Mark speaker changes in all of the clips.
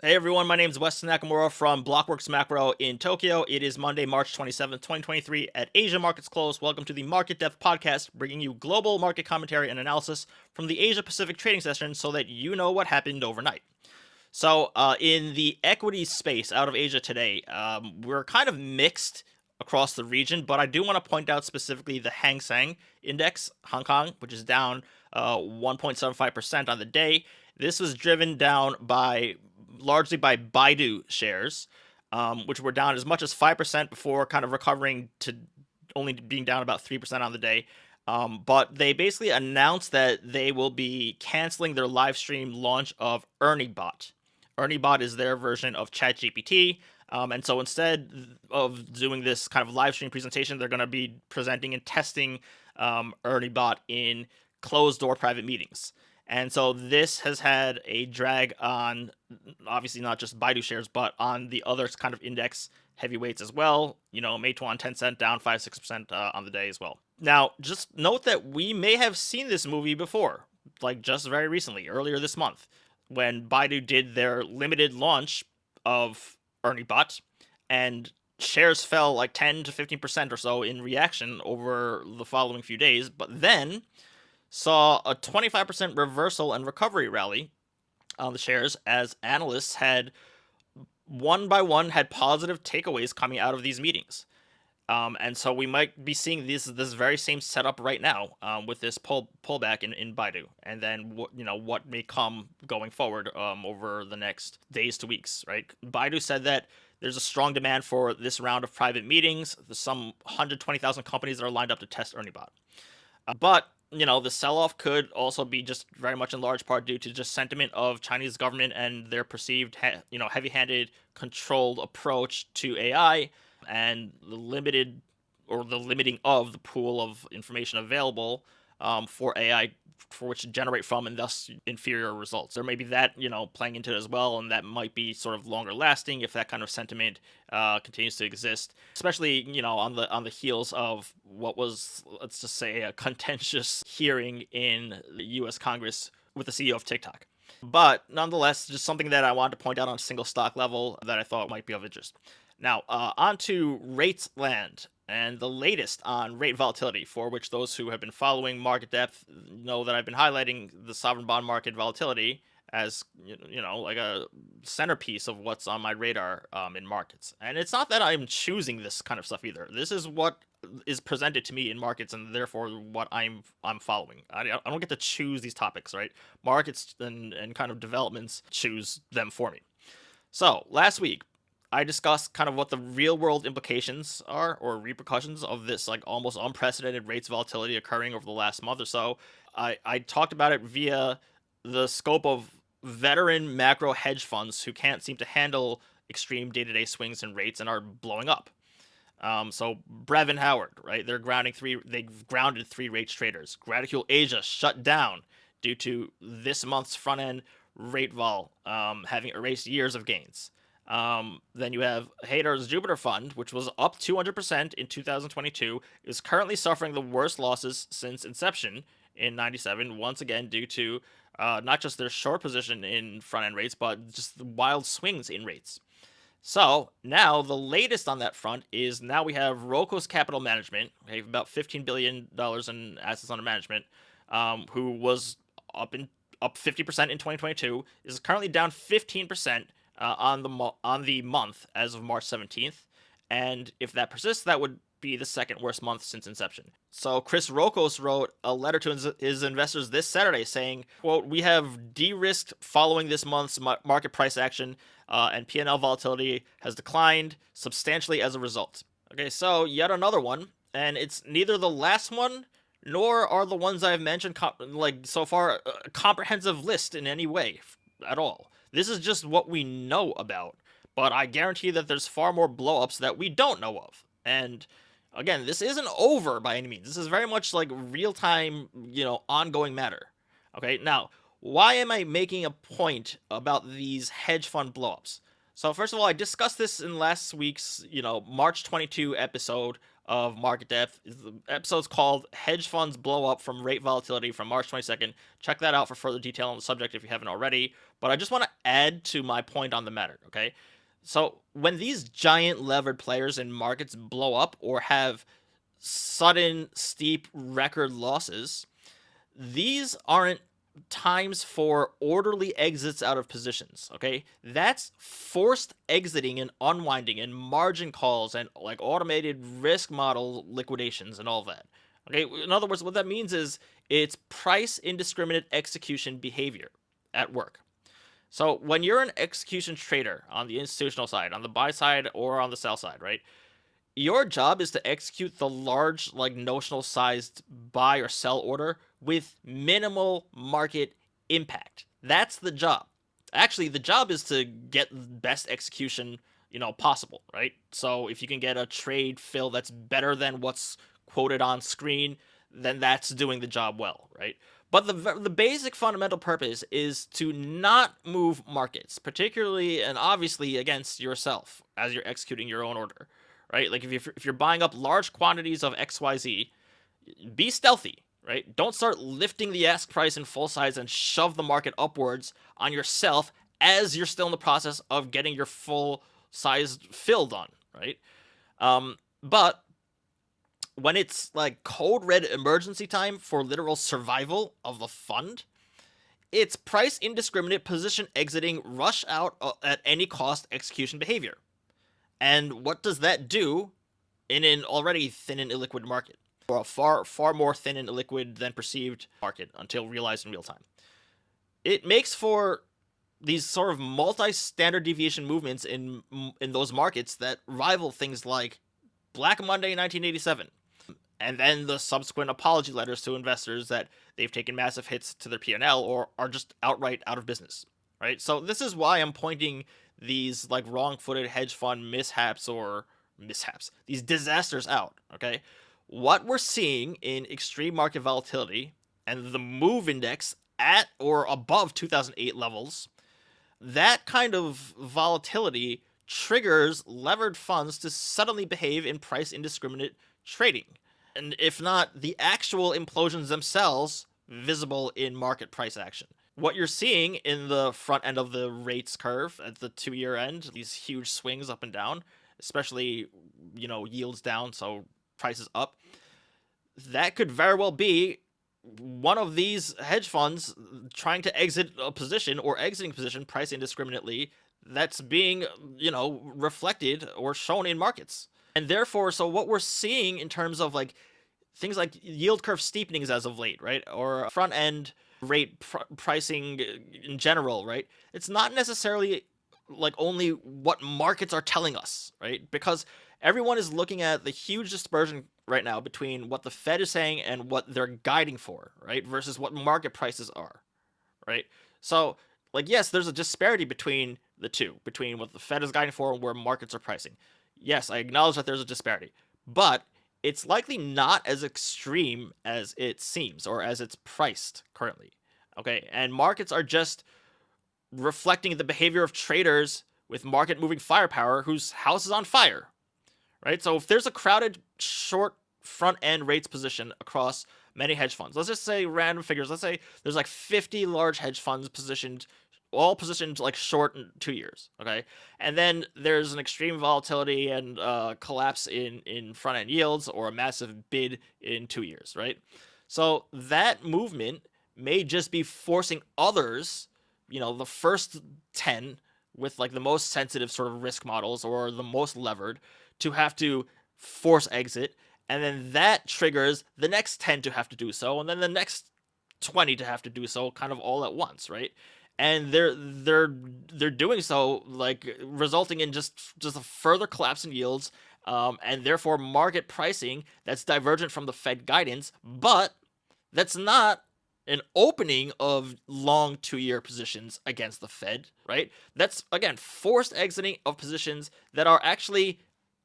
Speaker 1: Hey everyone, my name is Weston Nakamura from Blockworks Macro in Tokyo. It is Monday, March 27th, 2023 at Asia Markets Close. Welcome to the Market Depth Podcast, bringing you global market commentary and analysis from the Asia Pacific trading session so that you know what happened overnight. So, in the equity space out of Asia today, we're kind of mixed across the region, but I do want to point out specifically the Hang Seng Index, Hong Kong, which is down 1.75% on the day. This was driven down by largely by Baidu shares, which were down as much as 5% before kind of recovering to only being down about 3% on the day. But they basically announced that they will be canceling their live stream launch of ErnieBot. ErnieBot is their version of ChatGPT. And so instead of doing this kind of live stream presentation, they're going to be presenting and testing ErnieBot in closed door private meetings. And so this has had a drag on, obviously not just Baidu shares, but on the other kind of index heavyweights as well. You know, Meituan, Tencent down 5-6% on the day as well. Now, just note that we may have seen this movie before, like just very recently, earlier this month, when Baidu did their limited launch of ErnieBot, and shares fell like 10 to 15% or so in reaction over the following few days, but then saw a 25% reversal and recovery rally on the shares as analysts had one by one had positive takeaways coming out of these meetings. And so we might be seeing this very same setup right now with this pullback in Baidu, and then what may come going forward over the next days to weeks. Right? Baidu said that there's a strong demand for this round of private meetings. There's some 120,000 companies that are lined up to test ErnieBot. But the sell-off could also be just very much in large part due to just sentiment of Chinese government and their perceived, heavy-handed, controlled approach to AI and the limiting of the pool of information available for AI for which to generate from, and thus inferior results. There may be that, playing into it as well, and that might be sort of longer lasting if that kind of sentiment continues to exist, especially, on the heels of what was, let's just say, a contentious hearing in the US Congress with the CEO of TikTok. But nonetheless, just something that I wanted to point out on a single stock level that I thought might be of interest. Now, on to rates land and the latest on rate volatility, for which those who have been following market depth know that I've been highlighting the sovereign bond market volatility as like a centerpiece of what's on my radar in markets. And it's not that I'm choosing this kind of stuff either. This is what is presented to me in markets, and therefore what I'm following. I don't get to choose these topics, right? Markets and kind of developments choose them for me. So last week, I discussed kind of what the real world implications are or repercussions of this like almost unprecedented rates volatility occurring over the last month or so. I talked about it via the scope of veteran macro hedge funds who can't seem to handle extreme day-to-day swings in rates and are blowing up. So Brevin Howard, right? They grounded three rates traders. Gratitude Asia shut down due to this month's front end rate vol having erased years of gains. Then you have Hayter's Jupiter Fund, which was up 200% in 2022, is currently suffering the worst losses since inception in 97, once again due to not just their short position in front-end rates, but just the wild swings in rates. So now the latest on that front is now we have Rokos Capital Management, okay, about $15 billion in assets under management, who was up 50% in 2022, is currently down 15% on the month as of March 17th, and if that persists, that would be the second worst month since inception. So Chris Rokos wrote a letter to his investors this Saturday saying, quote, "We have de-risked following this month's market price action, and P&L volatility has declined substantially as a result." Okay, so yet another one, and it's neither the last one nor are the ones I've mentioned so far a comprehensive list in any way at all. This is just what we know about, but I guarantee that there's far more blowups that we don't know of. And again, this isn't over by any means. This is very much like real-time, ongoing matter. Okay, now, why am I making a point about these hedge fund blowups? So first of all, I discussed this in last week's, March 22 episode of Market Depth. The episode's called Hedge Funds Blow Up from Rate Volatility from March 22nd. Check that out for further detail on the subject if you haven't already. but I just want to add to my point on the matter, okay? So when these giant levered players in markets blow up or have sudden steep record losses, these aren't times for orderly exits out of positions, okay? That's forced exiting and unwinding and margin calls and like automated risk model liquidations and all that. Okay, in other words, what that means is it's price indiscriminate execution behavior at work. So when you're an execution trader on the institutional side, on the buy side or on the sell side, right? Your job is to execute the large, like notional sized buy or sell order with minimal market impact. That's the job. Actually, the job is to get the best execution, possible, right? So if you can get a trade fill that's better than what's quoted on screen, then that's doing the job well, right? But the basic fundamental purpose is to not move markets, particularly and obviously against yourself as you're executing your own order, right? Like if you're buying up large quantities of XYZ, be stealthy, right? Don't start lifting the ask price in full size and shove the market upwards on yourself as you're still in the process of getting your full sized fill done, right? But when it's like code red emergency time for literal survival of the fund, it's price indiscriminate position exiting rush out at any cost execution behavior. And what does that do in an already thin and illiquid market? Or a far more thin and illiquid than perceived market until realized in real time. It makes for these sort of multi-standard deviation movements in those markets that rival things like Black Monday 1987, and then the subsequent apology letters to investors that they've taken massive hits to their P&L or are just outright out of business, right? So this is why I'm pointing these like wrong-footed hedge fund mishaps, these disasters out, okay? What we're seeing in extreme market volatility and the move index at or above 2008 levels, that kind of volatility triggers levered funds to suddenly behave in price indiscriminate trading. And if not, the actual implosions themselves visible in market price action. What you're seeing in the front end of the rates curve at the 2-year end, these huge swings up and down, especially, yields down, so prices up, that could very well be one of these hedge funds trying to exit a position or exiting position price indiscriminately that's being, reflected or shown in markets. And therefore, so what we're seeing in terms of like things like yield curve steepenings as of late, right? Or front end rate pricing in general, right? It's not necessarily like only what markets are telling us, right? Because everyone is looking at the huge dispersion right now between what the Fed is saying and what they're guiding for, right? Versus what market prices are, right? So, like, yes, there's a disparity between the two, between what the Fed is guiding for and where markets are pricing. Yes, I acknowledge that there's a disparity, but it's likely not as extreme as it seems or as it's priced currently. Okay, and markets are just reflecting the behavior of traders with market moving firepower whose house is on fire, right? So if there's a crowded short front end rates position across many hedge funds, let's just say random figures, let's say there's like 50 large hedge funds all positioned like short in 2 years, okay? And then there's an extreme volatility and collapse in front end yields or a massive bid in 2 years, right? So that movement may just be forcing others, the first 10 with like the most sensitive sort of risk models or the most levered to have to force exit, and then that triggers the next 10 to have to do so, and then the next 20 to have to do so, kind of all at once, right? And they're doing so like resulting in just a further collapse in yields, and therefore market pricing that's divergent from the Fed guidance, but that's not an opening of long 2-year positions against the Fed, right? That's again forced exiting of positions that are actually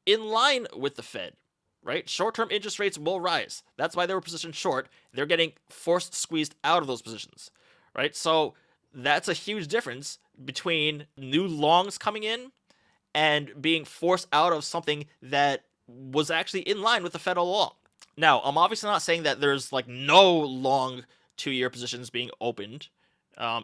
Speaker 1: in line with the Fed, right? Short-term interest rates will rise. That's why they were positioned short. They're getting forced squeezed out of those positions, right? So that's a huge difference between new longs coming in and being forced out of something that was actually in line with the Fed all along. Now, I'm obviously not saying that there's like no long 2-year positions being opened,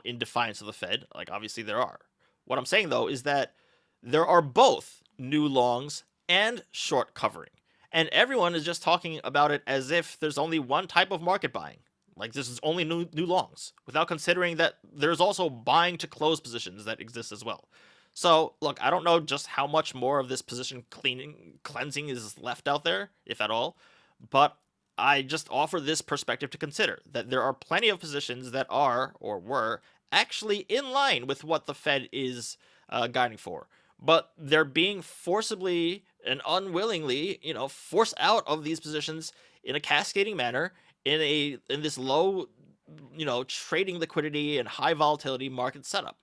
Speaker 1: in defiance of the Fed. Like, obviously there are. What I'm saying though is that there are both new longs and short covering. And everyone is just talking about it as if there's only one type of market buying. Like, this is only new longs, without considering that there's also buying to close positions that exist as well. So, look, I don't know just how much more of this position cleansing is left out there, if at all, but I just offer this perspective to consider that there are plenty of positions that are, or were, actually in line with what the Fed is guiding for, but they're being forcibly and unwillingly, forced out of these positions in a cascading manner in this low, trading liquidity and high volatility market setup.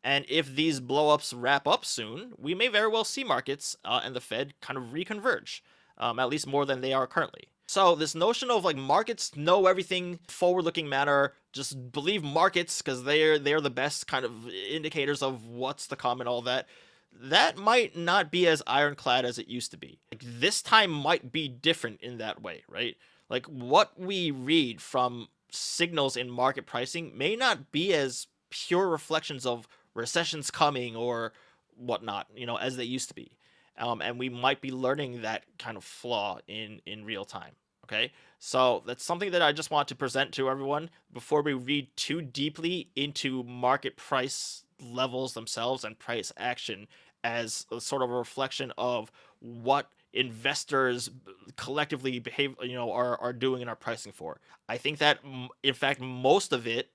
Speaker 1: And if these blowups wrap up soon, we may very well see markets and the Fed kind of reconverge, at least more than they are currently. So this notion of like markets know everything, forward-looking manner, just believe markets because they're the best kind of indicators of what's to come and all that. That might not be as ironclad as it used to be. Like, this time might be different in that way, right? Like, what we read from signals in market pricing may not be as pure reflections of recessions coming or whatnot, as they used to be. And we might be learning that kind of flaw in real time. Okay, so that's something that I just want to present to everyone before we read too deeply into market price levels themselves and price action as a sort of a reflection of what investors collectively behave, are doing and are pricing for. I think that in fact most of it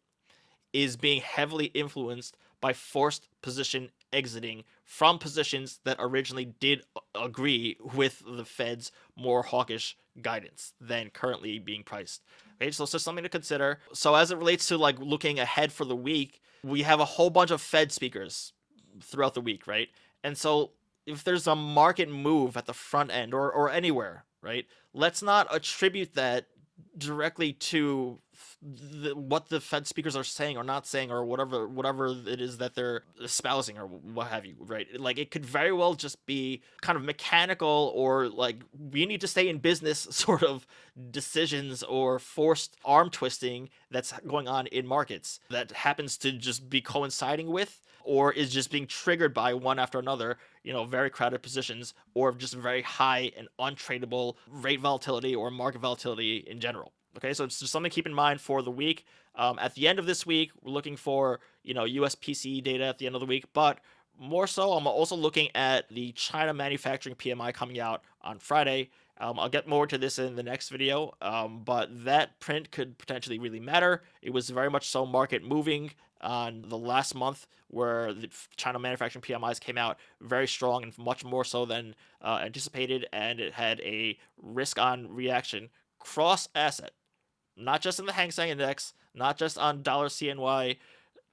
Speaker 1: is being heavily influenced by forced position exiting from positions that originally did agree with the Fed's more hawkish guidance than currently being priced. Okay, so it's just something to consider. So as it relates to like looking ahead for the week, we have a whole bunch of Fed speakers throughout the week, right? And so if there's a market move at the front end or anywhere, right? Let's not attribute that directly to what the Fed speakers are saying or not saying or whatever it is that they're espousing or what have you, right? Like, it could very well just be kind of mechanical or like we need to stay in business sort of decisions or forced arm twisting that's going on in markets that happens to just be coinciding with or is just being triggered by one after another, very crowded positions or just very high and untradeable rate volatility or market volatility in general. Okay, so it's just something to keep in mind for the week. At the end of this week, we're looking for, US PCE data at the end of the week, but more so, I'm also looking at the China manufacturing PMI coming out on Friday. I'll get more to this in the next video, but that print could potentially really matter. It was very much so market moving on the last month where the China manufacturing PMIs came out very strong and much more so than anticipated, and it had a risk on reaction cross asset, not just in the Hang Seng Index, not just on dollar CNY,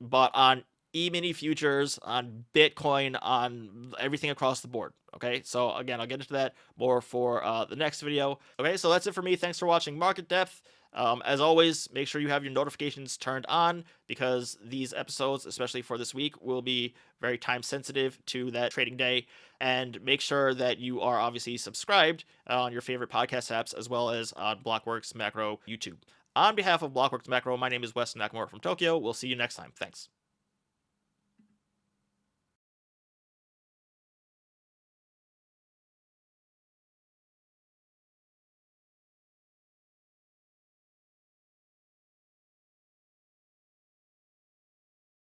Speaker 1: but on E-mini futures, on Bitcoin, on everything across the board. Okay, so again, I'll get into that more for the next video. Okay, so that's it for me. Thanks for watching Market Depth. As always, make sure you have your notifications turned on because these episodes, especially for this week, will be very time sensitive to that trading day. And make sure that you are obviously subscribed on your favorite podcast apps as well as on Blockworks Macro YouTube. On behalf of Blockworks Macro, my name is Weston from Tokyo. We'll see you next time. Thanks.